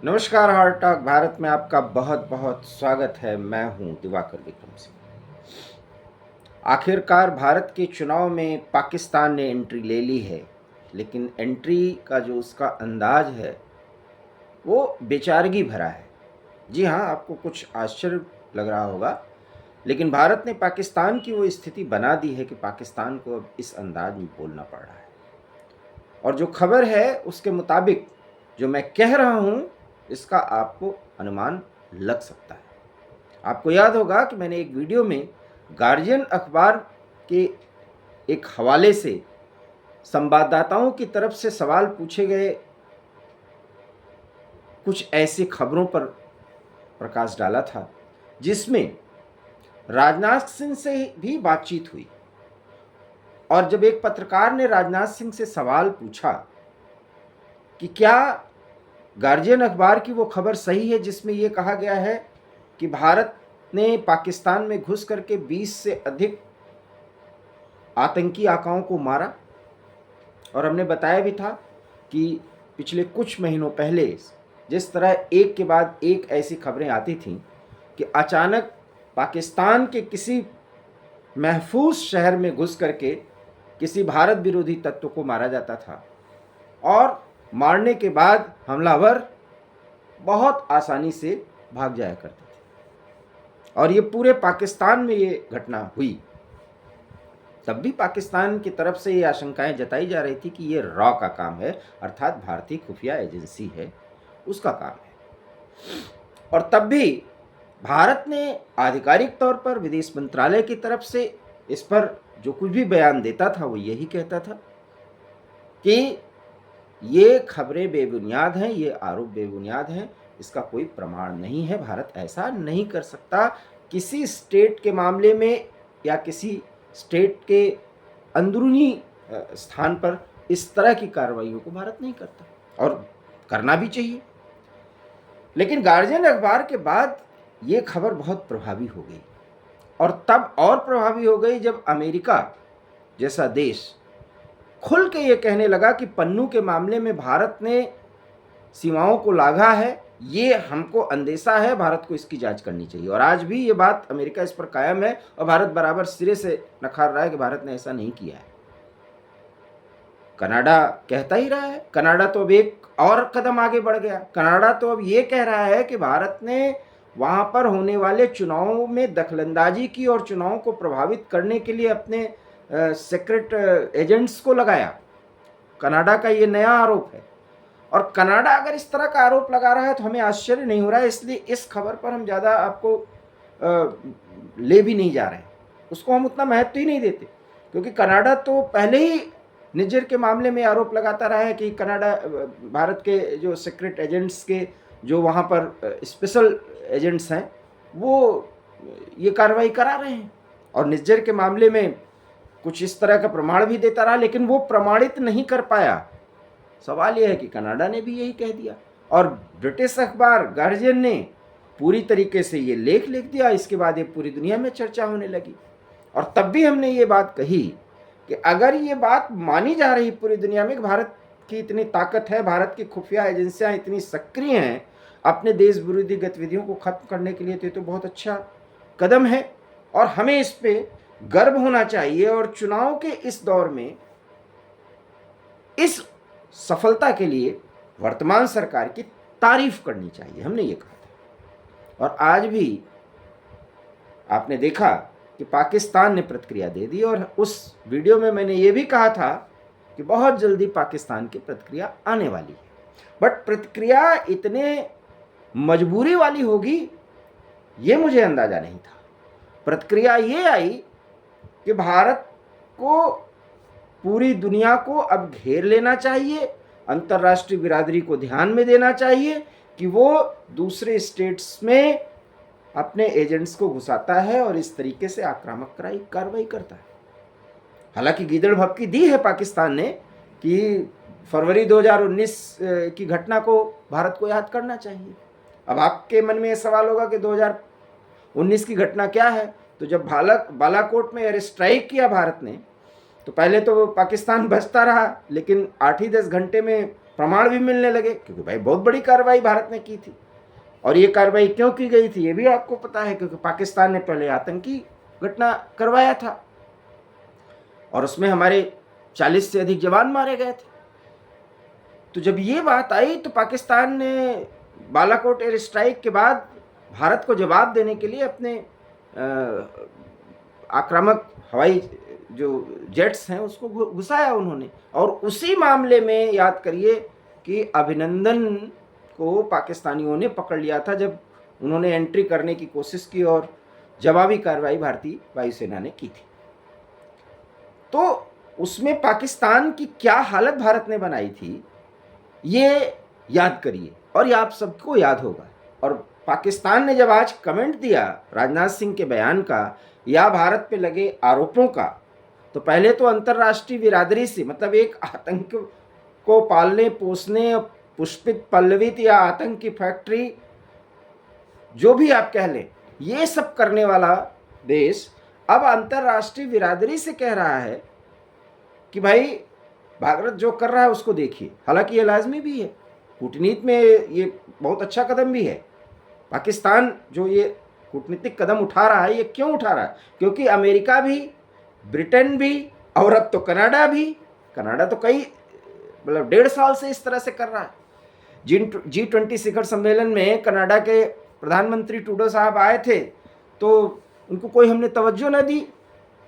नमस्कार heart talk Bharat में आपका बहुत बहुत स्वागत है। मैं हूं दिवाकर विक्रम सिंह। आखिरकार भारत के चुनाव में पाकिस्तान ने एंट्री ले ली है, लेकिन एंट्री का जो उसका अंदाज है वो बेचारगी भरा है। जी हाँ, आपको कुछ आश्चर्य लग रहा होगा, लेकिन भारत ने पाकिस्तान की वो स्थिति बना दी है कि पाकिस्तान को अब इस अंदाज में बोलना पड़ रहा है। और जो खबर है उसके मुताबिक जो मैं कह रहा हूँ इसका आपको अनुमान लग सकता है। आपको याद होगा कि मैंने एक वीडियो में गार्जियन अखबार के एक हवाले से संवाददाताओं की तरफ से सवाल पूछे गए कुछ ऐसी खबरों पर प्रकाश डाला था जिसमें राजनाथ सिंह से भी बातचीत हुई। और जब एक पत्रकार ने राजनाथ सिंह से सवाल पूछा कि क्या गार्जियन अखबार की वो खबर सही है जिसमें ये कहा गया है कि भारत ने पाकिस्तान में घुस करके 20 से अधिक आतंकी आकाओं को मारा, और हमने बताया भी था कि पिछले कुछ महीनों पहले जिस तरह एक के बाद एक ऐसी खबरें आती थीं कि अचानक पाकिस्तान के किसी महफूज शहर में घुस करके किसी भारत विरोधी तत्व को मारा जाता था, और मारने के बाद हमलावर बहुत आसानी से भाग जाया करते थे। और ये पूरे पाकिस्तान में ये घटना हुई। तब भी पाकिस्तान की तरफ से ये आशंकाएं जताई जा रही थी कि ये रॉ का काम है, अर्थात भारतीय खुफिया एजेंसी है, उसका काम है। और तब भी भारत ने आधिकारिक तौर पर विदेश मंत्रालय की तरफ से इस पर जो कुछ भी बयान देता था वो यही कहता था कि ये खबरें बेबुनियाद हैं, ये आरोप बेबुनियाद हैं, इसका कोई प्रमाण नहीं है, भारत ऐसा नहीं कर सकता। किसी स्टेट के मामले में या किसी स्टेट के अंदरूनी स्थान पर इस तरह की कार्रवाइयों को भारत नहीं करता, और करना भी चाहिए। लेकिन गार्जियन अखबार के बाद ये खबर बहुत प्रभावी हो गई, और तब और प्रभावी हो गई जब अमेरिका जैसा देश खुल के ये कहने लगा कि पन्नू के मामले में भारत ने सीमाओं को लांघा है, ये हमको अंदेशा है, भारत को इसकी जांच करनी चाहिए। और आज भी ये बात अमेरिका इस पर कायम है, और भारत बराबर सिरे से नकार रहा है कि भारत ने ऐसा नहीं किया है। कनाडा कहता ही रहा है, कनाडा तो अब एक और कदम आगे बढ़ गया। कनाडा तो अब ये कह रहा है कि भारत ने वहां पर होने वाले चुनावों में दखलंदाजी की और चुनावों को प्रभावित करने के लिए अपने सीक्रेट एजेंट्स को लगाया। कनाडा का ये नया आरोप है, और कनाडा अगर इस तरह का आरोप लगा रहा है तो हमें आश्चर्य नहीं हो रहा है। इसलिए इस खबर पर हम ज़्यादा आपको ले भी नहीं जा रहे हैं, उसको हम उतना महत्व ही नहीं देते, क्योंकि कनाडा तो पहले ही निज्जर के मामले में आरोप लगाता रहा है कि कनाडा भारत के जो सीक्रेट एजेंट्स के जो वहाँ पर स्पेशल एजेंट्स हैं वो ये कार्रवाई करा रहे हैं, और निज्जर के मामले में कुछ इस तरह का प्रमाण भी देता रहा, लेकिन वो प्रमाणित नहीं कर पाया। सवाल यह है कि कनाडा ने भी यही कह दिया, और ब्रिटिश अखबार गार्जियन ने पूरी तरीके से ये लेख लिख दिया। इसके बाद ये पूरी दुनिया में चर्चा होने लगी, और तब भी हमने ये बात कही कि अगर ये बात मानी जा रही पूरी दुनिया में कि भारत की इतनी ताकत है, भारत की खुफिया एजेंसियां इतनी सक्रिय हैं अपने देश विरोधी गतिविधियों को खत्म करने के लिए, तो ये तो बहुत अच्छा कदम है, और हमें इस पे गर्व होना चाहिए। और चुनाव के इस दौर में इस सफलता के लिए वर्तमान सरकार की तारीफ करनी चाहिए, हमने ये कहा था। और आज भी आपने देखा कि पाकिस्तान ने प्रतिक्रिया दे दी, और उस वीडियो में मैंने ये भी कहा था कि बहुत जल्दी पाकिस्तान की प्रतिक्रिया आने वाली है। बट प्रतिक्रिया इतने मजबूरी वाली होगी ये मुझे अंदाजा नहीं था। प्रतिक्रिया ये आई कि भारत को पूरी दुनिया को अब घेर लेना चाहिए, अंतर्राष्ट्रीय बिरादरी को ध्यान में देना चाहिए कि वो दूसरे स्टेट्स में अपने एजेंट्स को घुसाता है और इस तरीके से आक्रामक कार्रवाई करता है। हालांकि गीदड़ भपकी दी है पाकिस्तान ने कि फरवरी 2019 की घटना को भारत को याद करना चाहिए। अब आपके मन में ये सवाल होगा कि 2019 की घटना क्या है? तो जब बालाकोट में एयर स्ट्राइक किया भारत ने, तो पहले तो पाकिस्तान बचता रहा, लेकिन 8 ही 10 घंटे में प्रमाण भी मिलने लगे, क्योंकि भाई बहुत बड़ी कार्रवाई भारत ने की थी। और ये कार्रवाई क्यों की गई थी ये भी आपको पता है, क्योंकि पाकिस्तान ने पहले आतंकी घटना करवाया था और उसमें हमारे 40 से अधिक जवान मारे गए थे। तो जब ये बात आई तो पाकिस्तान ने बालाकोट एयर स्ट्राइक के बाद भारत को जवाब देने के लिए अपने आक्रामक हवाई जो जेट्स हैं उसको घुसाया उन्होंने। और उसी मामले में याद करिए कि अभिनंदन को पाकिस्तानियों ने पकड़ लिया था जब उन्होंने एंट्री करने की कोशिश की और जवाबी कार्रवाई भारतीय वायुसेना ने की थी। तो उसमें पाकिस्तान की क्या हालत भारत ने बनाई थी ये याद करिए, और ये आप सबको याद होगा। और पाकिस्तान ने जब आज कमेंट दिया राजनाथ सिंह के बयान का या भारत पे लगे आरोपों का, तो पहले तो अंतर्राष्ट्रीय बिरादरी से, मतलब एक आतंक को पालने पोसने पुष्पित पल्लवित या आतंक की फैक्ट्री जो भी आप कह लें, ये सब करने वाला देश अब अंतर्राष्ट्रीय बिरादरी से कह रहा है कि भाई भारत जो कर रहा है उसको देखिए। हालांकि ये लाजमी भी है, कूटनीति में ये बहुत अच्छा कदम भी है। पाकिस्तान जो ये कूटनीतिक कदम उठा रहा है, ये क्यों उठा रहा है? क्योंकि अमेरिका भी, ब्रिटेन भी और अब तो कनाडा भी, कनाडा तो कई मतलब 1.5 साल से इस तरह से कर रहा है। G20 शिखर सम्मेलन में कनाडा के प्रधानमंत्री ट्रूडो साहब आए थे तो उनको कोई हमने तवज्जो न दी।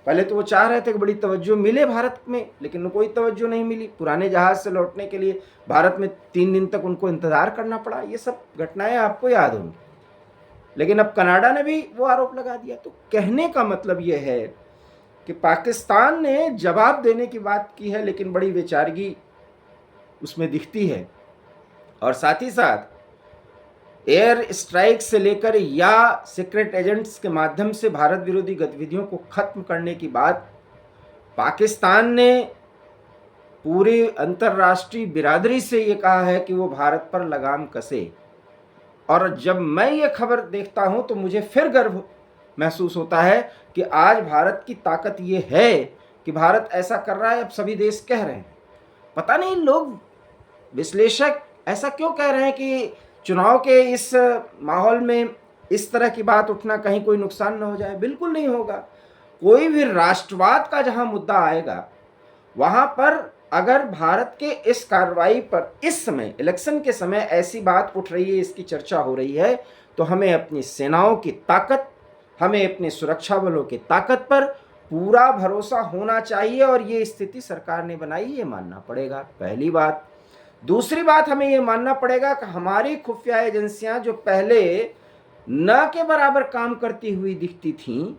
पहले तो वो चाह रहे थे कि बड़ी तवज्जो मिले भारत में, लेकिन उनको कोई तवज्जो नहीं मिली। पुराने जहाज से लौटने के लिए भारत में 3 दिन तक उनको इंतज़ार करना पड़ा। ये सब घटनाएं आपको याद होंगी। लेकिन अब कनाडा ने भी वो आरोप लगा दिया। तो कहने का मतलब ये है कि पाकिस्तान ने जवाब देने की बात की है, लेकिन बड़ी बेचारगी उसमें दिखती है। और साथ ही साथ एयर स्ट्राइक से लेकर या सीक्रेट एजेंट्स के माध्यम से भारत विरोधी गतिविधियों को खत्म करने की बात पाकिस्तान ने पूरी अंतर्राष्ट्रीय बिरादरी से ये कहा है कि वो भारत पर लगाम कसे। और जब मैं ये खबर देखता हूं तो मुझे फिर गर्व महसूस होता है कि आज भारत की ताकत ये है कि भारत ऐसा कर रहा है। अब सभी देश कह रहे हैं, पता नहीं लोग विश्लेषक ऐसा क्यों कह रहे हैं कि चुनाव के इस माहौल में इस तरह की बात उठना कहीं कोई नुकसान न हो जाए। बिल्कुल नहीं होगा। कोई भी राष्ट्रवाद का जहां मुद्दा आएगा वहां पर अगर भारत के इस कार्रवाई पर इस समय इलेक्शन के समय ऐसी बात उठ रही है, इसकी चर्चा हो रही है, तो हमें अपनी सेनाओं की ताकत, हमें अपने सुरक्षा बलों की ताकत पर पूरा भरोसा होना चाहिए। और ये स्थिति सरकार ने बनाई, ये मानना पड़ेगा, पहली बात। दूसरी बात, हमें ये मानना पड़ेगा कि हमारी खुफिया एजेंसियां जो पहले न के बराबर काम करती हुई दिखती थीं,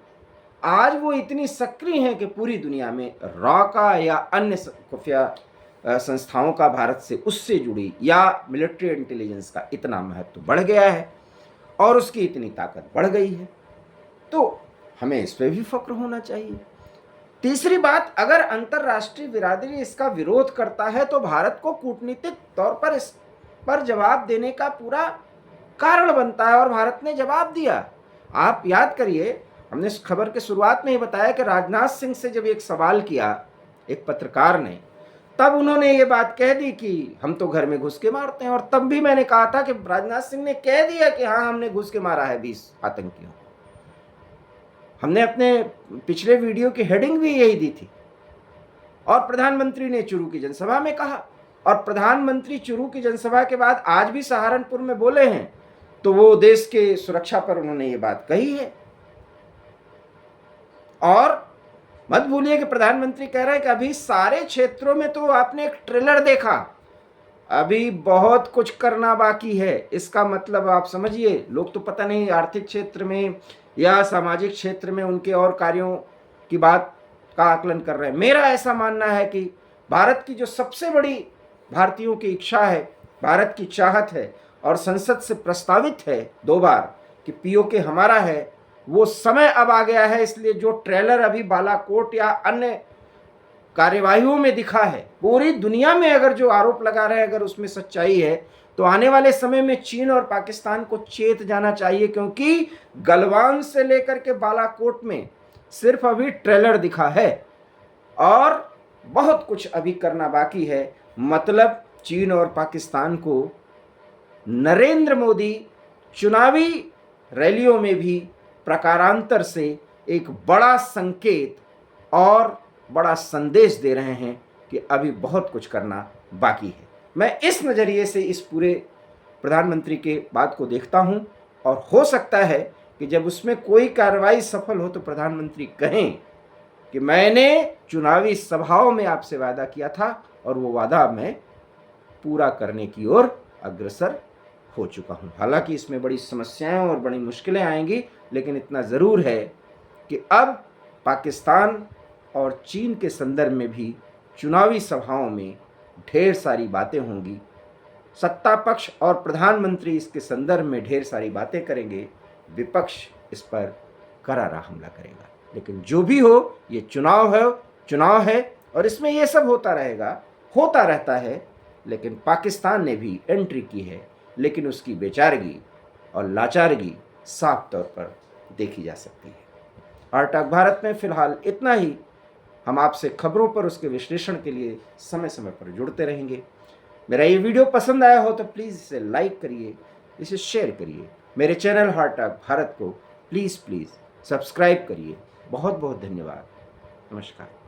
आज वो इतनी सक्रिय हैं कि पूरी दुनिया में रॉ का या अन्य खुफिया संस्थाओं का भारत से उससे जुड़ी या मिलिट्री इंटेलिजेंस का इतना महत्व बढ़ गया है और उसकी इतनी ताकत बढ़ गई है। तो हमें इस पर भी फक्र होना चाहिए। तीसरी बात, अगर अंतर्राष्ट्रीय बिरादरी इसका विरोध करता है तो भारत को कूटनीतिक तौर पर इस पर जवाब देने का पूरा कारण बनता है, और भारत ने जवाब दिया। आप याद करिए, हमने इस खबर के शुरुआत में ही बताया कि राजनाथ सिंह से जब एक सवाल किया एक पत्रकार ने, तब उन्होंने ये बात कह दी कि हम तो घर में घुस के मारते हैं। और तब भी मैंने कहा था कि राजनाथ सिंह ने कह दिया कि हाँ, हमने घुस के मारा है 20 आतंकियों। हमने अपने पिछले वीडियो की हेडिंग भी यही दी थी। और प्रधानमंत्री ने चुरू की जनसभा में कहा, और प्रधानमंत्री चुरू की जनसभा के बाद आज भी सहारनपुर में बोले हैं, तो वो देश के सुरक्षा पर उन्होंने ये बात कही है। और मत भूलिए कि प्रधानमंत्री कह रहे हैं कि अभी सारे क्षेत्रों में तो आपने एक ट्रेलर देखा, अभी बहुत कुछ करना बाकी है। इसका मतलब आप समझिए, लोग तो पता नहीं आर्थिक क्षेत्र में या सामाजिक क्षेत्र में उनके और कार्यों की बात का आकलन कर रहे हैं। मेरा ऐसा मानना है कि भारत की जो सबसे बड़ी भारतीयों की इच्छा है, भारत की चाहत है और संसद से प्रस्तावित है 2 बार कि पीओके हमारा है, वो समय अब आ गया है। इसलिए जो ट्रेलर अभी बालाकोट या अन्य कार्यवाहियों में दिखा है, पूरी दुनिया में अगर जो आरोप लगा रहे हैं अगर उसमें सच्चाई है, तो आने वाले समय में चीन और पाकिस्तान को चेत जाना चाहिए, क्योंकि गलवान से लेकर के बालाकोट में सिर्फ अभी ट्रेलर दिखा है और बहुत कुछ अभी करना बाकी है। मतलब चीन और पाकिस्तान को नरेंद्र मोदी चुनावी रैलियों में भी प्रकारांतर से एक बड़ा संकेत और बड़ा संदेश दे रहे हैं कि अभी बहुत कुछ करना बाकी है। मैं इस नज़रिए से इस पूरे प्रधानमंत्री के बात को देखता हूं और हो सकता है कि जब उसमें कोई कार्रवाई सफल हो तो प्रधानमंत्री कहें कि मैंने चुनावी सभाओं में आपसे वादा किया था और वो वादा मैं पूरा करने की ओर अग्रसर हो चुका हूं। हालांकि इसमें बड़ी समस्याएं और बड़ी मुश्किलें आएंगी, लेकिन इतना ज़रूर है कि अब पाकिस्तान और चीन के संदर्भ में भी चुनावी सभाओं में ढेर सारी बातें होंगी। सत्ता पक्ष और प्रधानमंत्री इसके संदर्भ में ढेर सारी बातें करेंगे, विपक्ष इस पर करारा हमला करेगा। लेकिन जो भी हो, ये चुनाव है और इसमें ये सब होता रहता है। लेकिन पाकिस्तान ने भी एंट्री की है, लेकिन उसकी बेचारगी और लाचारगी साफ तौर पर देखी जा सकती है। हॉट टॉक भारत में फिलहाल इतना ही। हम आपसे खबरों पर उसके विश्लेषण के लिए समय समय पर जुड़ते रहेंगे। मेरा ये वीडियो पसंद आया हो तो प्लीज़ इसे लाइक करिए, इसे शेयर करिए। मेरे चैनल हॉट टॉक भारत को प्लीज़ सब्सक्राइब करिए। बहुत बहुत धन्यवाद। नमस्कार।